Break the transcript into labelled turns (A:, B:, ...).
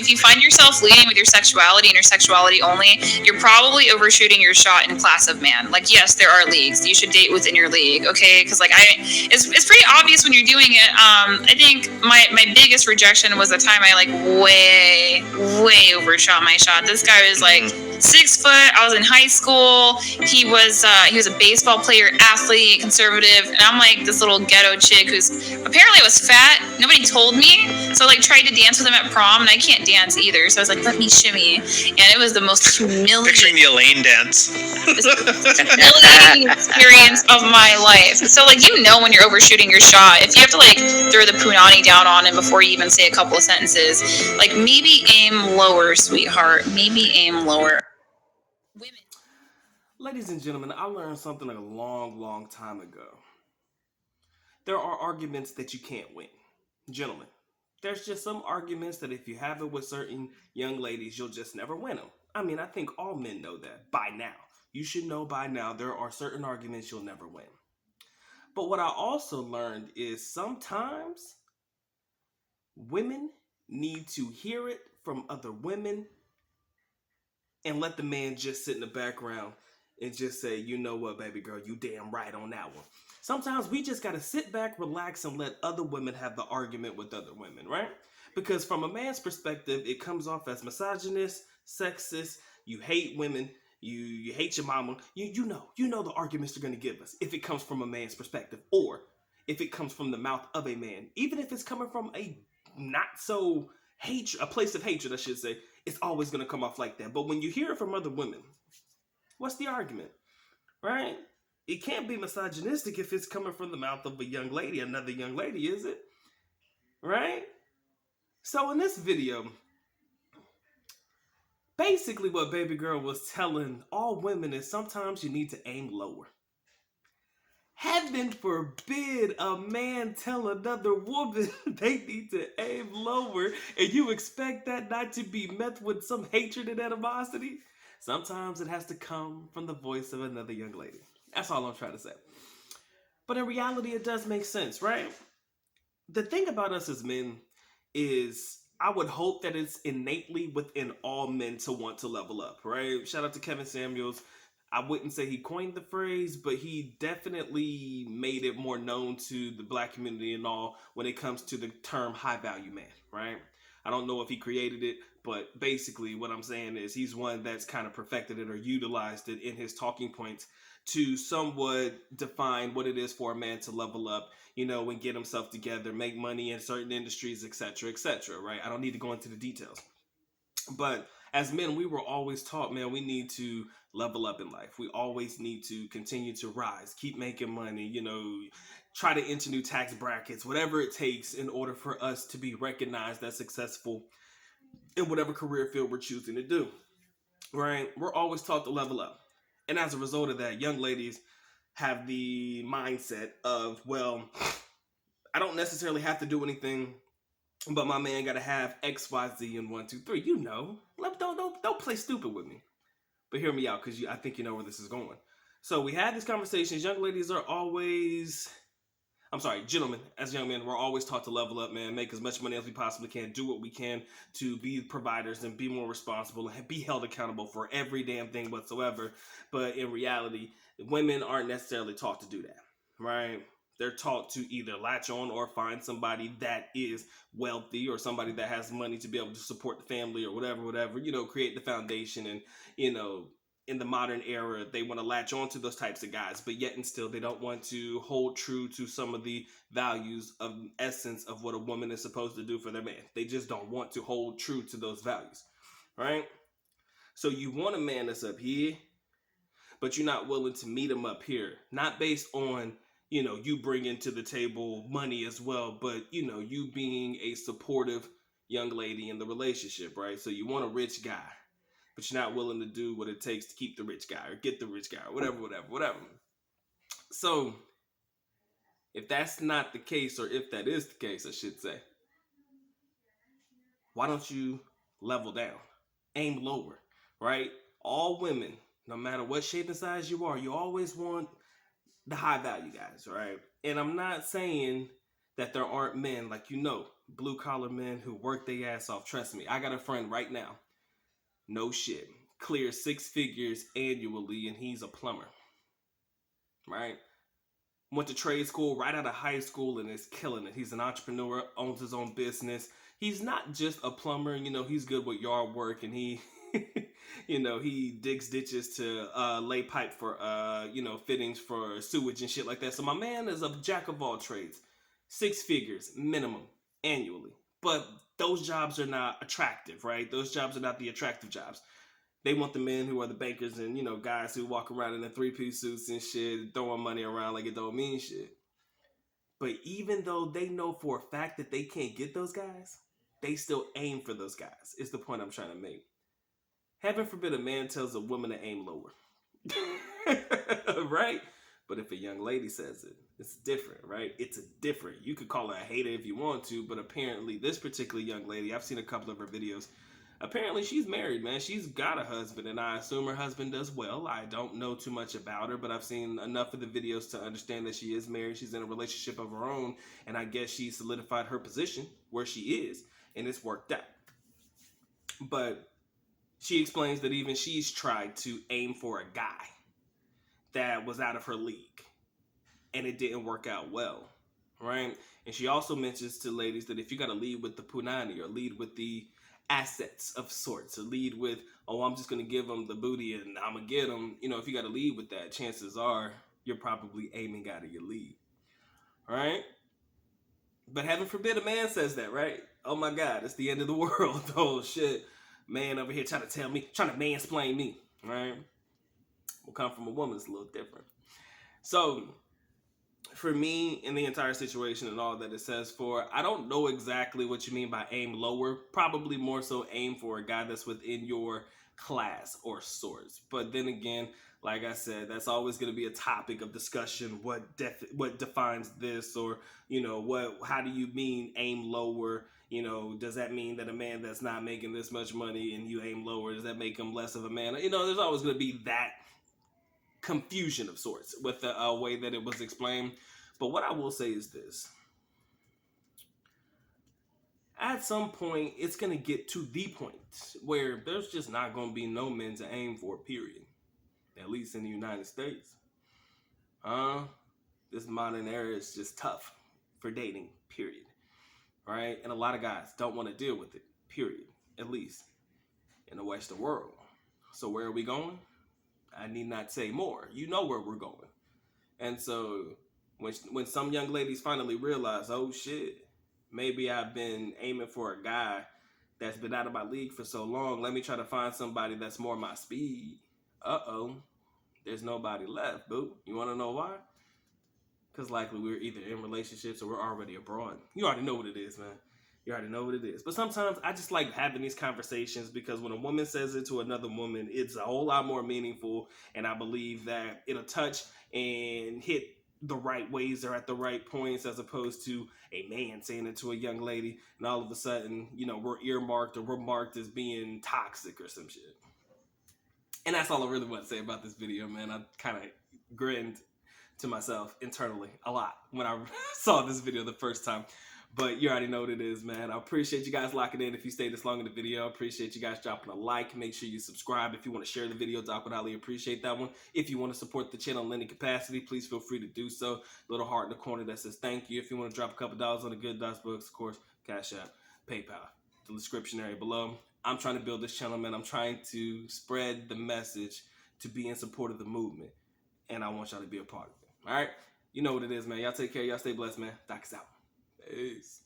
A: if you find yourself leading with your sexuality and your sexuality only, you're probably overshooting your shot in class of man. Like, yes, there are leagues. You should date within your league, okay? Because like it's pretty obvious when you're doing it. I think my biggest rejection was the time I like way overshot my shot. This guy was like 6 foot. I was in high school. He was a baseball player, athlete, conservative, and I'm like this little ghetto chick who's apparently was fat. Nobody told me, so I like tried to dance with him at prom, and I can't dance either. So I was like, let me shimmy, and it was the most humiliating.
B: Picturing the Elaine dance.
A: Humiliating experience of my life. So like when you're overshooting your shot, if you have to like throw the punani down on him before you even say a couple of sentences, like maybe aim lower, sweetheart. Maybe aim lower. Women.
C: Ladies and gentlemen, I learned something a long time ago. There are arguments that you can't win. Gentlemen, there's just some arguments that if you have it with certain young ladies, you'll just never win them. I mean, I think all men know that by now. You should know by now there are certain arguments you'll never win. But what I also learned is sometimes women need to hear it from other women and let the man just sit in the background and just say, you know what, baby girl, you damn right on that one. Sometimes we just got to sit back, relax, and let other women have the argument with other women, right? Because from a man's perspective, it comes off as misogynist, sexist, you hate women, you hate your mama. You know the arguments they're going to give us if it comes from a man's perspective or if it comes from the mouth of a man. Even if it's coming from a place of hatred, I should say, it's always going to come off like that. But when you hear it from other women, what's the argument, right? It can't be misogynistic if it's coming from the mouth of a young lady, another young lady, is it? Right? So in this video, basically what baby girl was telling all women is sometimes you need to aim lower. Heaven forbid a man tell another woman they need to aim lower and you expect that not to be met with some hatred and animosity. Sometimes it has to come from the voice of another young lady. That's all I'm trying to say. But in reality, it does make sense, right? The thing about us as men is I would hope that it's innately within all men to want to level up, right? Shout out to Kevin Samuels. I wouldn't say he coined the phrase, but he definitely made it more known to the black community and all when it comes to the term high value man, right? I don't know if he created it, but basically what I'm saying is he's one that's kind of perfected it or utilized it in his talking points to somewhat define what it is for a man to level up, and get himself together, make money in certain industries, etc., right? I don't need to go into the details. But as men, we were always taught, man, we need to level up in life. We always need to continue to rise, keep making money, try to enter new tax brackets, whatever it takes in order for us to be recognized as successful in whatever career field we're choosing to do, right? We're always taught to level up. And as a result of that, young ladies have the mindset of, well, I don't necessarily have to do anything, but my man got to have X, Y, Z, and 1, 2, 3. Don't play stupid with me. But hear me out, because I think you know where this is going. So we had these conversations. Young ladies are always, gentlemen, as young men, we're always taught to level up, man, make as much money as we possibly can, do what we can to be providers and be more responsible and be held accountable for every damn thing whatsoever. But in reality, women aren't necessarily taught to do that, right? They're taught to either latch on or find somebody that is wealthy or somebody that has money to be able to support the family or whatever, create the foundation. And, in the modern era, they want to latch on to those types of guys, but yet and still they don't want to hold true to some of the values of essence of what a woman is supposed to do for their man. They just don't want to hold true to those values, right? So you want a man that's up here, but you're not willing to meet him up here, not based on you bringing to the table money as well, but you being a supportive young lady in the relationship, right? So you want a rich guy, but you're not willing to do what it takes to keep the rich guy or get the rich guy or whatever. So if that's not the case, or if that is the case, I should say, why don't you level down, aim lower, right? All women, no matter what shape and size you are, you always want the high value guys, right? And I'm not saying that there aren't men, like, blue collar men who work their ass off. Trust me, I got a friend right now, no shit, clears 6 figures annually, and he's a plumber, right? Went to trade school right out of high school and is killing it. He's an entrepreneur, owns his own business. He's not just a plumber, he's good with yard work, and he he digs ditches to lay pipe for fittings for sewage and shit like that. So my man is a jack of all trades. 6 figures minimum annually. But those jobs are not attractive, right? Those jobs are not the attractive jobs. They want the men who are the bankers and, guys who walk around in the 3-piece suits and shit, throwing money around like it don't mean shit. But even though they know for a fact that they can't get those guys, they still aim for those guys, is the point I'm trying to make. Heaven forbid a man tells a woman to aim lower. Right? But if a young lady says it, it's different, right? It's different. You could call her a hater if you want to, but apparently this particular young lady, I've seen a couple of her videos, apparently she's married, man. She's got a husband, and I assume her husband does well. I don't know too much about her, but I've seen enough of the videos to understand that she is married. She's in a relationship of her own, and I guess she solidified her position where she is, and it's worked out. But she explains that even she's tried to aim for a guy that was out of her league, and it didn't work out well, right? And she also mentions to ladies that if you got to lead with the punani, or lead with the assets of sorts, or lead with, oh, I'm just going to give them the booty and I'm going to get them, if you got to lead with that, chances are you're probably aiming out of your league, right? But heaven forbid a man says that, right? Oh my God, it's the end of the world. Oh shit, man over here trying to mansplain me, right? Will come from a woman, it's a little different. So for me, in the entire situation and all that it says for, I don't know exactly what you mean by aim lower. Probably more so aim for a guy that's within your class or sorts. But then again, like I said, that's always going to be a topic of discussion. What defines this, or how do you mean aim lower? Does that mean that a man that's not making this much money and you aim lower, does that make him less of a man? There's always going to be that confusion of sorts with the way that it was explained. But what I will say is this: at some point, it's going to get to the point where there's just not going to be no men to aim for, period. At least in the United States. This modern era is just tough for dating, period. Right? And a lot of guys don't want to deal with it, period. At least in the Western world. So where are we going? I need not say more. You know where we're going. And so when some young ladies finally realize, oh shit, maybe I've been aiming for a guy that's been out of my league for so long, let me try to find somebody that's more my speed. There's nobody left, boo. You want to know why? Because likely we're either in relationships or we're already abroad. You already know what it is, man. You already know what it is. But sometimes I just like having these conversations, because when a woman says it to another woman, it's a whole lot more meaningful. And I believe that it'll touch and hit the right ways or at the right points, as opposed to a man saying it to a young lady and all of a sudden, we're earmarked or we're marked as being toxic or some shit. And that's all I really want to say about this video, man. I kind of grinned to myself internally a lot when I saw this video the first time. But you already know what it is, man. I appreciate you guys locking in if you stayed this long in the video. I appreciate you guys dropping a like. Make sure you subscribe. If you want to share the video, Doc would highly appreciate that one. If you want to support the channel in any capacity, please feel free to do so. Little heart in the corner that says thank you. If you want to drop a couple dollars on the Good Dots books, of course, Cash App, PayPal, the description area below. I'm trying to build this channel, man. I'm trying to spread the message to be in support of the movement. And I want y'all to be a part of it. All right? You know what it is, man. Y'all take care. Y'all stay blessed, man. Doc is out. Peace.